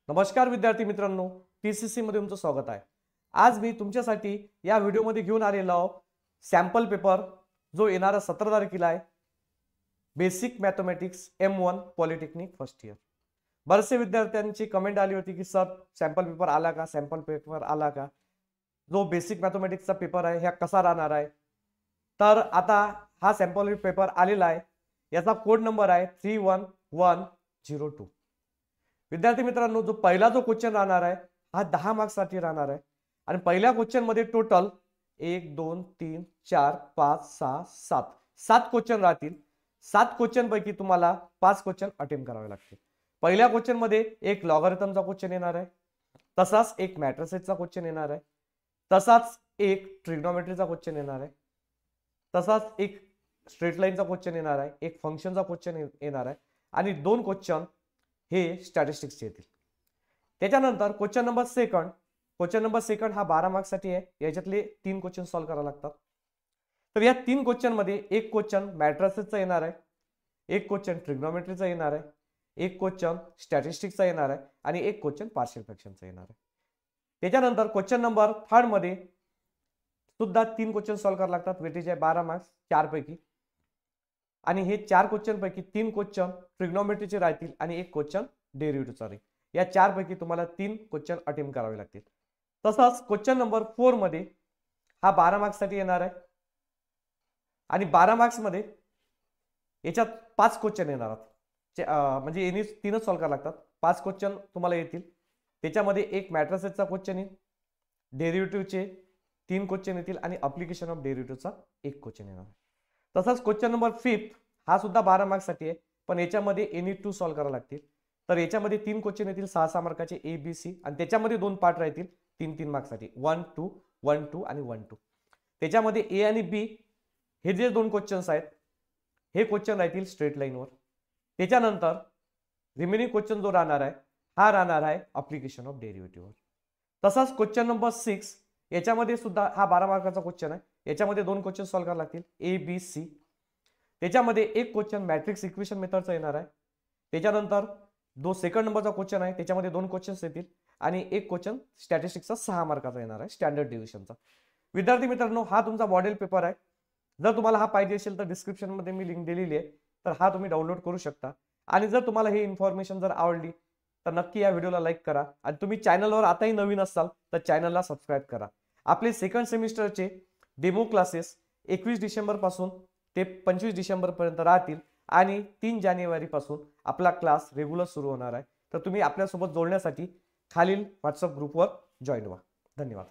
नमस्कार विद्यार्थी मित्रांनो, TCC मध्ये तुमचं स्वागत आहे। आज मी तुमच्यासाठी या व्हिडिओमध्ये घेऊन आलेलो आहो सॅम्पल पेपर जो येणारा 17 तारखेला आहे। Basic mathematics M1 polytechnic first year. बरेचसे विद्यार्थ्यांची कमेंट आली होती की सर सॅम्पल पेपर आला का, सॅम्पल पेपर आला का। जो बेसिक मॅथमॅटिक्सचा पेपर आहे हा कसा राहणार आहे, तर आता हा सॅम्पल पेपर आलेला आहे। याचा कोड नंबर आहे 31102। विद्यार्थी मित्रांनो, जो पहिला क्वेश्चन राहणार आहे हा 10 मार्क्स साठी राहणार आहे आणि पहिल्या क्वेश्चन मध्ये टोटल 1 2 3 4 5 6 7 क्वेश्चन राहतील। 7 क्वेश्चन पैकी तुम्हाला 5 क्वेश्चन अटेम्प्ट करावे लागतील। पहिल्या क्वेश्चन मध्ये एक लॉगरिथमचा क्वेश्चन येणार आहे, तसाच एक मॅट्रिसेसचा क्वेश्चन येणार आहे, तसाच एक ट्रिग्नोमेट्रीचा क्वेश्चन येणार आहे, तसाच एक स्ट्रेट लाईनचा क्वेश्चन येणार आहे, एक फंक्शनचा क्वेश्चन येणार आहे आणि 2 क्वेश्चन हे स्टॅटिस्टिक्स येतील। त्याच्यानंतर क्वेश्चन नंबर सेकंड हा 12 मार्क्स साठी आहे। याच्यातले 3 क्वेश्चन सॉल्व्ह करावे लागतात। तर या 3 क्वेश्चन मध्ये एक क्वेश्चन मॅट्रिसेसचा येणार आहे, एक क्वेश्चन ट्रिग्नोमेट्रीचा येणार आहे, एक क्वेश्चन स्टॅटिस्टिक्सचा येणार आहे आणि एक क्वेश्चन पार्शियल फ्रॅक्शनचा येणार आहे। त्याच्यानंतर क्वेश्चन नंबर 3 मध्ये सुद्धा 3 क्वेश्चन सॉल्व्ह करावे लागतात। वेटेज आहे 12 मार्क्स 4 पैकी आणि हे 4 क्वेश्चन पैकी 3 क्वेश्चन ट्रिग्नोमेट्रीचे राहतील आणि एक क्वेश्चन डेरिव्हेटिव्हचा राहील। या 4 पैकी तुम्हाला 3 क्वेश्चन अटेम्प्ट करावे लागतील। तसाच क्वेश्चन नंबर 4 मध्ये हा 12 मार्क्स साठी येणार आहे आणि 12 मार्क्स मध्ये याच्यात 5 क्वेश्चन येणार आहेत। म्हणजे यांनी 3च सॉल्व्ह करावे लागतात। 5 क्वेश्चन तुम्हाला येतील। त्याच्यामध्ये एक मॅट्रिसेसचा क्वेश्चन येईल, डेरिव्हेटिव्हचे 3 क्वेश्चन येतील आणि ऍप्लिकेशन ऑफ डेरिव्हेटिव्हचा एक क्वेश्चन येणार आहे। तसाच क्वेश्चन नंबर 5 हा सुद्धा 12 मार्क्स साठी आहे, पण याच्यामध्ये एनी 2 सॉल्व्ह करावे लागतील। तर याच्यामध्ये 3 क्वेश्चन येतील 6 मार्काचे ABC आणि त्याच्यामध्ये 2 पार्ट राहतील 3 मार्क्स साठी 1 2 1 2 आणि 1 2। त्याच्यामध्ये A आणि B हे जे 2 क्वेश्चन्स आहेत हे क्वेश्चन राहतील स्ट्रेट लाईनवर। त्याच्यानंतर रिमेनिंग क्वेश्चन जो राहणार आहे हा राहणार आहे ऍप्लिकेशन ऑफ डेरिव्हेटिव्हवर। तसाच क्वेश्चन नंबर 6 याच्यामध्ये सुद्धा हा 12 मार्काचा क्वेश्चन आहे। याच्यामध्ये 2 क्वेश्चन सॉल्व्ह करावे लागतील ABC। त्याच्यामध्ये एक क्वेश्चन मॅट्रिक्स इक्वेशन मेथडचा येणार आहे। त्याच्यानंतर जो सेकंड नंबरचा क्वेश्चन आहे त्याच्यामध्ये 2 क्वेश्चन्स येतील आणि एक क्वेश्चन स्टॅटिस्टिक्सचा 6 मार्काचा येणार आहे, स्टँडर्ड डिव्हिजनचा। विद्यार्थी मित्रांनो, हा तुमचा मॉडेल पेपर आहे। जर तुम्हाला हा पाहिजे असेल तर डिस्क्रिप्शन मध्ये मी लिंक दिलेली आहे, तर हा तुम्ही डाउनलोड करू शकता। आणि जर तुम्हाला ही इन्फॉर्मेशन जर आवडली तर नक्की या व्हिडिओला लाईक करा आणि तुम्ही चॅनलवर आताही नवीन असाल तर चॅनलला सबस्क्राइब करा। आपले सेकंड सेमिस्टरचे डेमो क्लासेस 21 डिसेंबर पासून ते 25 डिसेंबर पर्यंत राहतील आणि 3 जानेवारी पासून आपला क्लास रेग्युलर सुरू होणार आहे। तर तुम्ही आपल्यासोबत जोडण्यासाठी खालील व्हॉट्सअप ग्रुपवर जॉईन व्हा। धन्यवाद।